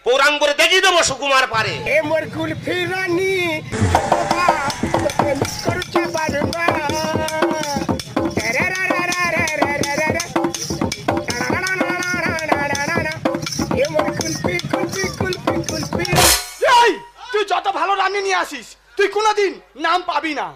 পৌরাণ করে দেখিয়ে দেবো সুকুমার পারে। এ মোর কুলফি রানী করছে বারবা এ মোর কুলফি কুলফি কুলফি কুলফি। এই তুই যত ভালো রানী নিয়ে আসিস তুই কোনোদিন নাম পাবি না।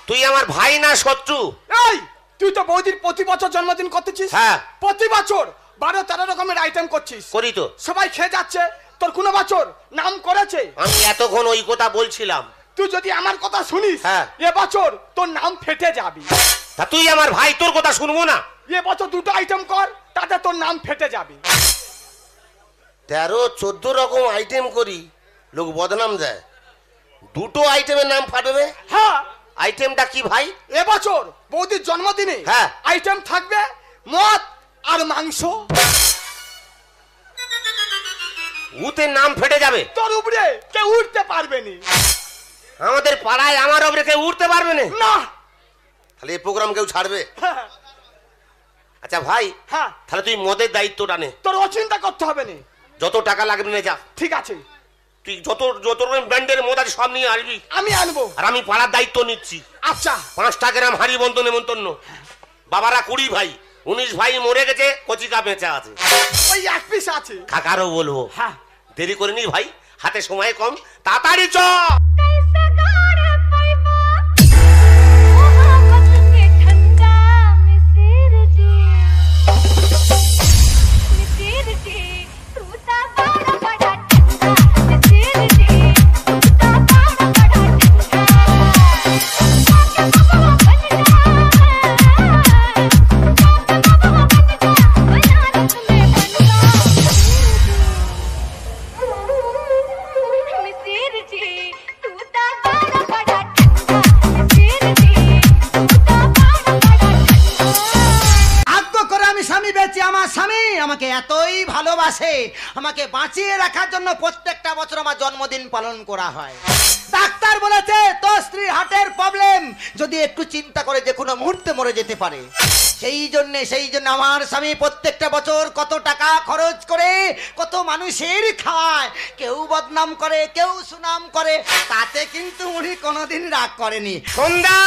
তুই আমার ভাই না শত্রু? এই তুই তো বৌদির প্রতি বছর জন্মদিন করতেছিস। হ্যাঁ, প্রতি বছর 12-13 রকমের আইটেম করছিস। করি তো। সবাই খেয়ে যাচ্ছে, তোর কোনো বছর নাম করেছে? আমি এতক্ষণ ওই কথা বলছিলাম। তুই যদি আমার কথা শুনিস, হ্যাঁ, এবছর তোর নাম ফেটে যাবি। তা তুই আমার ভাই, তোর কথা শুনবো না? এবছর 2টো আইটেম কর, তাতে তোর নাম ফেটে যাবে। 13-14 রকম আইটেম করি, লোক বদনাম দেয়। 2টো আইটেমের নাম ফাটবে? হ্যাঁ। আইটেমটা কি ভাই? এবছর বৌদির জন্মদিনে হ্যাঁ আইটেম থাকবে মদ আর মাংস। উতে নাম ফেটে যাবে? তোর উপরে কেউ উঠতে পারবে না। আমাদের পাড়ায় আমার উপরে কেউ উঠতে পারবে না? না। তাহলে এই প্রোগ্রাম কেউ ছাড়বে? হ্যাঁ। আচ্ছা ভাই, হ্যাঁ, তাহলে তুই মদের দায়িত্বটা নে। তোর অচিন্তা করতে হবে না। যত টাকা লাগবে না যা। ঠিক আছে। তুই যত ব্র্যান্ডের মদ আছে সব নিয়ে আসবি। আমি আনবো। আর আমি পাড়ার দায়িত্ব নিচ্ছি। আচ্ছা। 5টা গ্রাম হাড়ি বন্ধ নেমন্তন্ন। বাবারা 20 ভাই, 19 ভাই মরে গেছে, কচিকা বেঁচে আছে। ওই 1 পিস আছে। কাকারও বলবো। হ্যাঁ। দেরি করে নি ভাই, হাতে সময় কম, তাড়াতাড়ি চ। আমাকে এতই ভালোবাসে, আমাকে বাঁচিয়ে রাখার জন্য প্রত্যেকটা বছর আমার জন্মদিন পালন করা হয়। ডাক্তার বলেছে তোর স্ত্রীর হার্টের প্রবলেম, যদি একটু চিন্তা করে যে কোনো মুহূর্তে মরে যেতে পারে। সেই জন্য আমার স্বামী প্রত্যেকটা বছর কত টাকা খরচ করে কত মানুষের খাওয়ায়, কেউ বদনাম করে কেউ সুনাম করে, তাতে কিন্তু উনি কোনোদিন রাগ করেনি। সন্ধ্যা!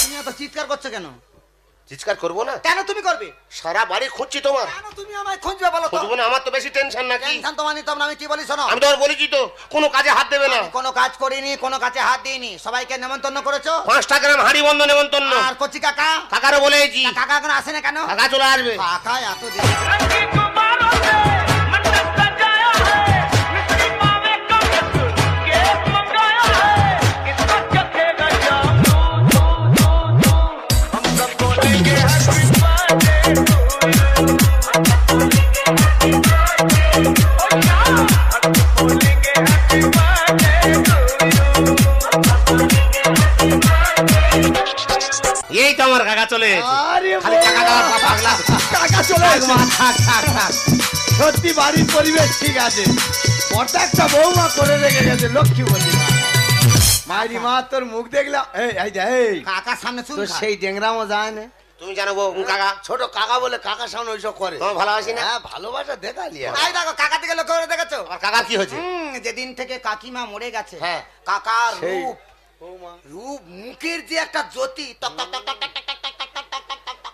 তুমি এত চিৎকার করছো কেন? চিৎকার করবো না কেন? তুমি করবে। সারা বাড়ি খুঁজছি তোমার। কেন তুমি আমায় খুঁজবে বলো তো? খুঁজবো না, আমার তো বেশি টেনশন নাকি? টেনশন তোমার নিতে হবে না। আমি কি বলি শোনো, আমি তো বলেছি তো কোনো কাজে হাত দেবে না। কোনো কাজ করিনি, কোনো কাজে হাত দিইনি। সবাইকে নেমন্তন্ন করেছো। 5টা গ্রাম হাড়ি বন্ধ নেমন্তন্ন। আর কচি কাকা? কাকারও বলেছি। কাকা এখন আসে না কেন? কাকা চলে আসবে। কাকা এত দেরি? এই তো আমার কাকা চলে এসেছে। কাকা চলে এসেছে। সত্যি বাড়ির পরিবেশ ঠিক আছে। ওটা একটা বৌমা করে রেখে গেছে, লক্ষ্মী বলি মায়েরি মা। তোর মুখ দেখলাম এই কাকার সামনে শুন, সেই ডেংরামও যায় না। তুমি জানো কাকা? ছোট কাকা বলে কাকার সামনে ওইসব করে। তোমার ভালোবাসি না? হ্যাঁ, ভালোবাসা দেখালি। এই দেখো কাকা থেকে লক্ষ্য করে দেখেছো? আর কাকার কি হয়েছে? যেদিন থেকে কাকিমা মরে গেছে, হ্যাঁ, কাকার রূপ মুখের যে একটা জ্যোতি, টক টক টক টক টক টক টক টক টক টক টক টক।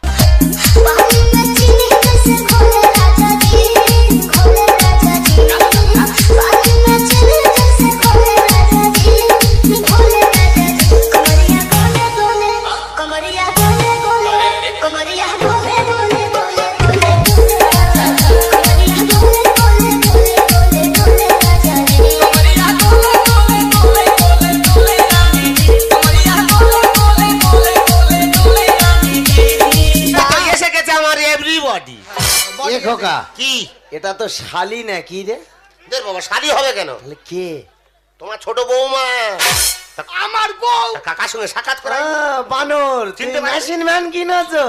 কি এটা তো শালি না কি রে? বাবা শালি হবে কেন? কে? তোমার ছোট বৌমা। আমার বউ। কাকার সঙ্গে সাক্ষাৎ করা। বানর চিনতে মেশিন ম্যান কিনেছো?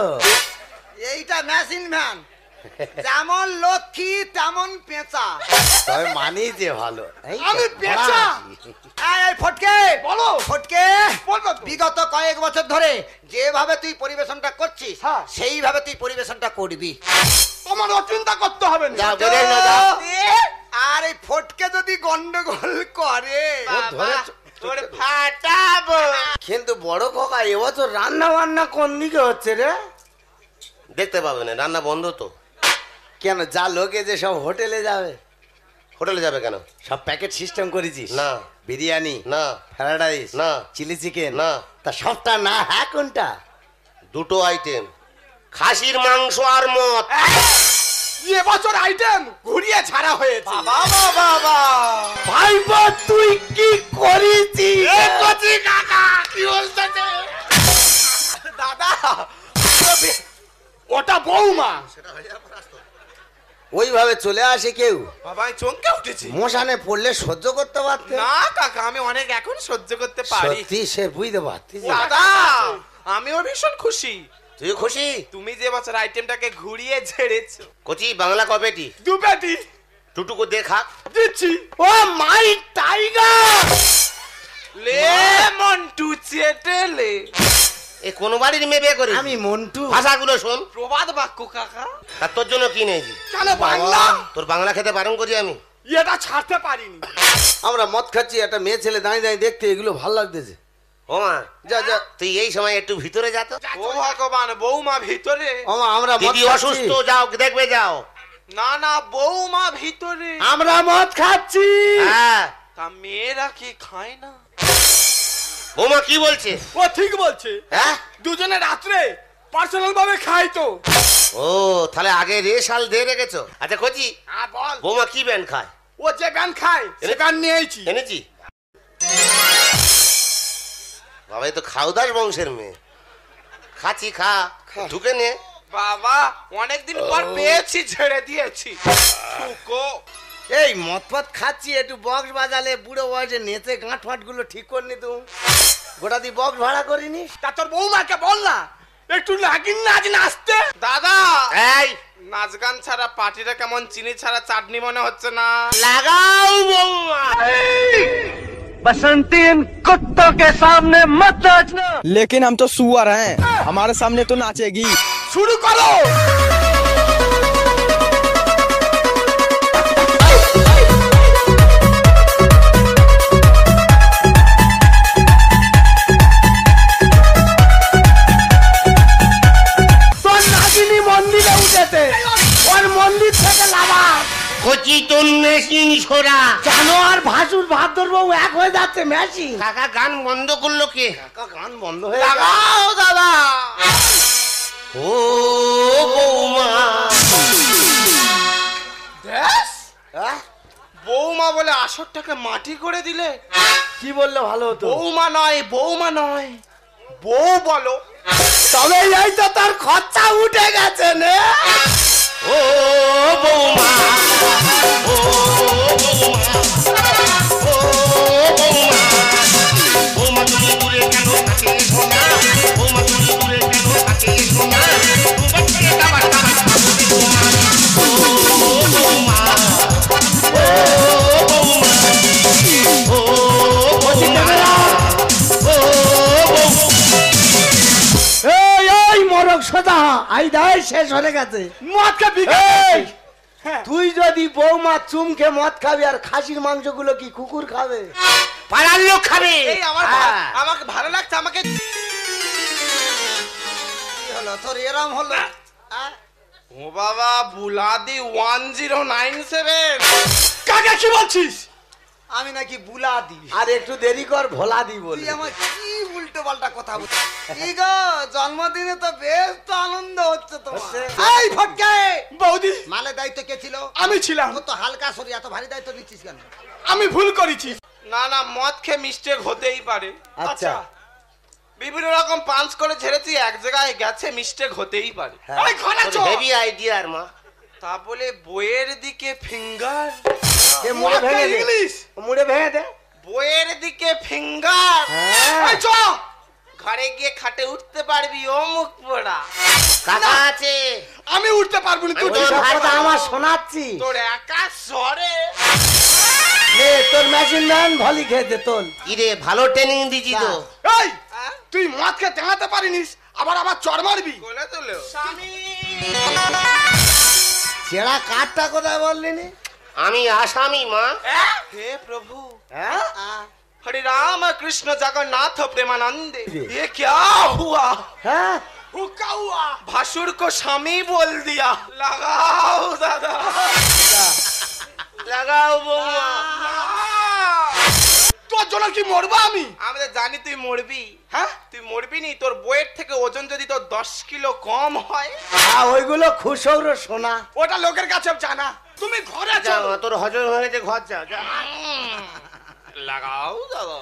এইটা মেশিন ম্যান, যেমন লক্ষ্মী তেমন পেঁচা। তবে মানি যে ভালো। আমি পেঁচা। এই ফটকে বলো। ফটকে বলবো তো। বিগত কয়েক বছর ধরে যেভাবে তুই পরিবেশনটা করছিস হ্যাঁ। সেইভাবে তুই পরিবেশনটা করবি। তোমার চিন্তা করতে হবে না। যাও বেরিয়ে না যাও আর এই ফটকে যদি গন্ডগোল করে তোর ফাটাবো। কিন্তু বড় খোকা এবছর রান্না বান্না কোন দিকে হচ্ছে রে? দেখতে পাবে না, রান্না বন্ধ তো। কেন যা লোকে যে সব হোটেলে যাবে, হোটেলে যাবে কেন? সব প্যাকেট সিস্টেম করেছিস? না বিরিয়ানি না ফ্রাইড রাইস না চিলি চিকেন না। তা সবটা না, হ্যাঁ কোনটা? দুটো আইটেম, খাসির মাংস আর মদ। এবছর আইটেম ঘুরিয়ে ছাড়া হয়েছে। বাবা বাবা ভাইবা তুই কি করেছিস? কচি কাকা কি বলতেছে? দাদা ওটা বৌমা। ওইভাবে চলে আসে কেউ? বাবা আমি চমকে উঠেছি। মশানে পড়লে সহ্য করতে পারতে? না কাকা আমি অনেক এখন সহ্য করতে পারি। সত্যি সে বুঝতে পারতিস? দাদা আমিও ভীষণ খুশি। তুই খুশি? তুমি যে বছর আইটেমটাকে ঘুরিয়ে ঝেড়েছো। কচি বাংলা কবেটি? দু পেটি টুটুকু দেখা দিচ্ছি। ও মাই টাইগার। লে মন্টু চেটেলে। এ কোন বাড়ির মেয়ে বিয়ে করি? আমি মন্টু। ভাষাগুলো শোন। প্রবাদ বাক্য কাকা। তা তোর জন্য কি নেই? কেন বাংলা? তোর বাংলা খেতে বারণ করি আমি। এটা ছাড়তে পারিনি। আমরা মদ খাচ্ছি, একটা মেয়ে ছেলে দাঁড়িয়ে দাঁড়িয়ে দেখতে এগুলো ভালো লাগতেছে। ওমা যা যা। তুই এই সময় একটু ভিতরে যা তো। ও ভগবান বৌমা ভিতরে। ওমা আমরা মদ দিদি খাচ্ছি। অসুস্থ, যাও দেখবে যাও। না না বৌমা ভিতরে। আমরা মদ খাচ্ছি। হ্যাঁ তা মেয়েরা কি খায় না? বৌমা কি বলছে? ও ঠিক বলছে। হ্যাঁ দুজনে রাত্রে পার্সোনাল ভাবে খাই তো। ও তাহলে আগে রেশাল দিয়ে রেখেছো। আচ্ছা কচি আর বল। বৌমা কি ব্যান্ড খায়? ও যে ব্যান খায় সে ব্যান নিয়েছি। এনেছি। বাবা এই তো খাউদাস বংশের মেয়ে। খাচ্ছি খা, ঢুকে নে। বাবা অনেকদিন পর পেয়েছি ছেড়ে দিয়েছি। ঠুকো। এই মদ ফদ খাচ্ছি, একটু বক্স বাজালে বুড়ো বয়সে নেচে গাঁট ফাট গুলো ঠিক করনি তো। গোটা দি বক্স ভাড়া করিনি। তা তোর বৌমাকে বল না একটু লাগিন না আজ নাচতে। দাদা এই নাচ গান ছাড়া পার্টিটা কেমন চিনি ছাড়া চাটনি মনে হচ্ছে না? লাগাও বৌমা। बसंती इन कुत्तों के सामने मत नाचना। लेकिन हम तो सुअर हैं, हमारे सामने तो नाचेगी। শুরু করো। তোর নাগিনী মন্দিরে উঠেছে, ওর মন্দির থেকে লাভা। কচি তোর মেশিন ছোড়া। জানো আর ভাসুর ভাদ্র বউ এক হয়ে যাচ্ছে মেশিন। কাকা গান বন্ধ করলো কে? গান বন্ধ হয়ে লাগাও দাদা। ও বৌমা। ব্যাস হ্যাঁ? বৌমা বলে আসরটাকে মাটি করে দিলে। কি বললে ভালো হতো? বৌমা নয় বৌমা নয় বউ বলো। তবে এই তো তার খরচা উঠে গেছে নে। ও বৌমা। ও বৌমা। ও বৌমা। বৌমা তুমি দূরে কেন থাকে সোনা? বৌমা তুমি দূরে কেন থাকে সোনা? তোমার থেকে কাবার কাবার খাবো রে সোনা। ও বৌমা। ও বৌমা। ও বৌমা। ও বৌমা। এই এই মরক সোজা আই দাই শেষ হয়ে গেছে। মদ খাবি? তুই যদি বৌমা চুমকে মদ খাবি আর খাসির মাংসগুলো কি কুকুর খাবে? পাড়ার লোক খাবে। এই আমার হ্যাঁ। আমাকে ভালো লাগছে আমাকে। কি হলো তোর এরম হলো? ও বাবা বুলাদি 1097। কাকা কি বলছিস? আমি নাকি বুলাদি। আর একটু দেরি কর ভোলা দি বল। তুই আমার কি উল্টো পাল্টা কথা বলছিস? কি গো জন্মদিনে তো বেশ তো আনন্দ হচ্ছে তোমার। হচ্ছে। এই ফটকে বৌদি মালে দায়িত্ব কে ছিল? আমি ছিলাম। ও তো হালকা সরি, এত ভারী দায়িত্ব নিচ্ছিস কেন? আমি ভুল করেছি। না না মদ খেয়ে মিস্টেক হতেই পারে। আচ্ছা বিভিন্ন রকম পাঞ্চ করে ঝেড়েছি, এক জায়গায় গেছে মিস্টেক হতেই পারে। এই ঘোড়া চো। হেভি আইডিয়া আর মা। তা বলে বইয়ের দিকে ফিঙ্গার। এ মুড়ে ভেঙে দে। ইংলিশ। মুড়ে ভেঙে দে। বইয়ের দিকে ফিঙ্গার। হ্যাঁ। চ ঘরে গিয়ে খাটে উঠতে পারবি ও মুখ পোড়া। কাকা আছে। আমি উঠতে পারবো না। তুই আমি তোর সব ভাই কথা বাবা। আমার শোনাচ্ছি। তোর একা সরে। নে তোর মেশিন ম্যান ভলি খেতে তোল। ইরে ভালো ট্রেনিং দিছি তো। এই তুই মদ খেয়ে দেখাতে পারিনিস আবার আবার চড় মারবি। কোলে তোলো ছেঁড়া কাঠটা কোথায় বললি নি? আমি আসামি মা। হে প্রভু হ্যাঁ हरे राम कृष्ण जगन्नाथ प्रेमानंद ये क्या हुआ হ্যাঁ হুক্কা হুয়া। भासुर को स्वामी बोल दिया लगाओ दादा লাগাও বৌমা। তোর জন্য কি মরবা আমি? আমি তো জানি তুই মরবি হ্যাঁ তুই মরবি নি তোর বইয়ের থেকে ওজন যদি তোর 10 কিলো কম হয় ওইগুলো খুশৌর সোনা। ওটা লোকের কাছে জানা। তুমি ঘরে যা চলো। মা, তোর হজম হয়ে গেছে, ঘর যা যা। লাগাও দাদা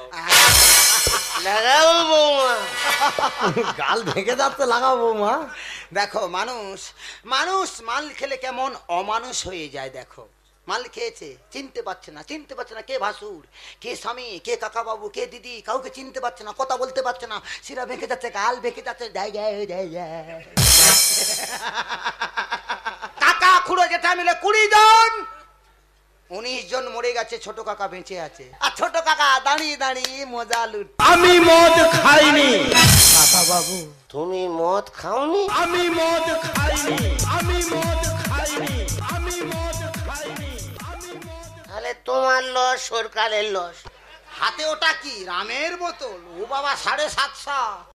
লাগাও বৌমা। গাল ভেঙে যাচ্ছে লাগাবো মা। দেখো মানুষ মানুষ মাল খেলে কেমন অমানুষ হয়ে যায়। দেখো মাল খেয়েছে চিনতে পারছে না কে ভাসুর কে স্বামী কে কাকা বাবু কে দিদি, কাউকে চিনতে পারছে না, কথা বলতে পারছে না, শিরা ভেঙে যাচ্ছে, গাল ভেঙে যাচ্ছে। কাকা খুড়ো যেটা মিলে 20 জন, 19 জন মরে গেছে, ছোট কাকা বেঁচে আছে। আর ছোট কাকা দাঁড়িয়ে দাঁড়িয়ে মজা লুট। আমি মদ খাইনি কাকা বাবু, তুমি মদ খাওনি? আমি মদ খাইনি, আমি মদ খাইনি, আমি মদ খাইনি। তাহলে তোমার লস, সরকারের লস। হাতে ওটা কি রামের বোতল? ও বাবা 750।